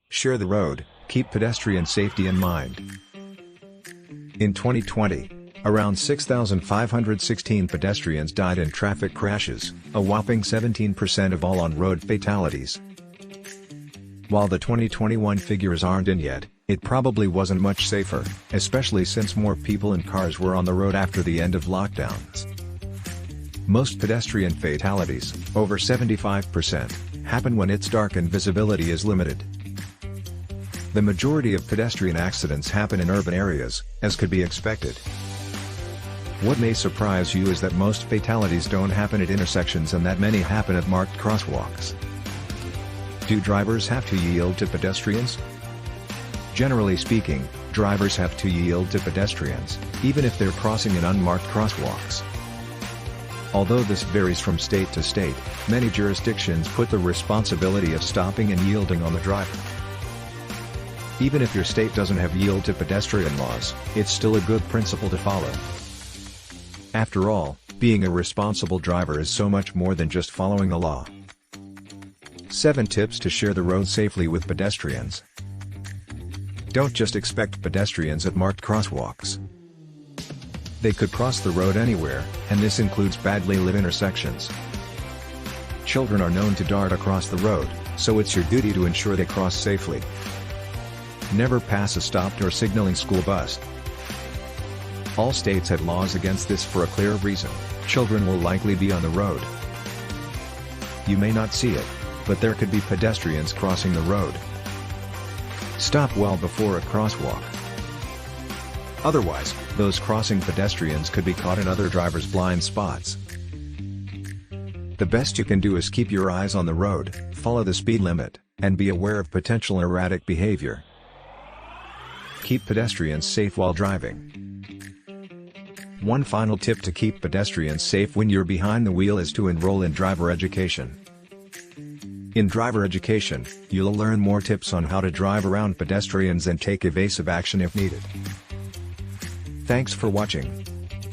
Share the road, keep pedestrian safety in mind. In 2020, around 6,516 pedestrians died in traffic crashes, a whopping 17% of all on-road fatalities. While the 2021 figures aren't in yet, it probably wasn't much safer, especially since more people and cars were on the road after the end of lockdowns. Most pedestrian fatalities, over 75%, happen when it's dark and visibility is limited. The majority of pedestrian accidents happen in urban areas, as could be expected. What may surprise you is that most fatalities don't happen at intersections and that many happen at marked crosswalks. Do drivers have to yield to pedestrians? Generally speaking, drivers have to yield to pedestrians, even if they're crossing in unmarked crosswalks. Although this varies from state to state, many jurisdictions put the responsibility of stopping and yielding on the driver. Even if your state doesn't have yield to pedestrian laws, it's still a good principle to follow. After all, being a responsible driver is so much more than just following the law. 7 tips to share the road safely with pedestrians. Don't just expect pedestrians at marked crosswalks. They could cross the road anywhere, and this includes badly lit intersections. Children are known to dart across the road, so it's your duty to ensure they cross safely. Never pass a stopped or signaling school bus. All states have laws against this for a clear reason: children will likely be on the road. You may not see it, but there could be pedestrians crossing the road. Stop well before a crosswalk. Otherwise, those crossing pedestrians could be caught in other drivers' blind spots. The best you can do is keep your eyes on the road, follow the speed limit, and be aware of potential erratic behavior. Keep pedestrians safe while driving. One final tip to keep pedestrians safe when you're behind the wheel is to enroll in driver education. In driver education, you'll learn more tips on how to drive around pedestrians and take evasive action if needed. Thanks for watching.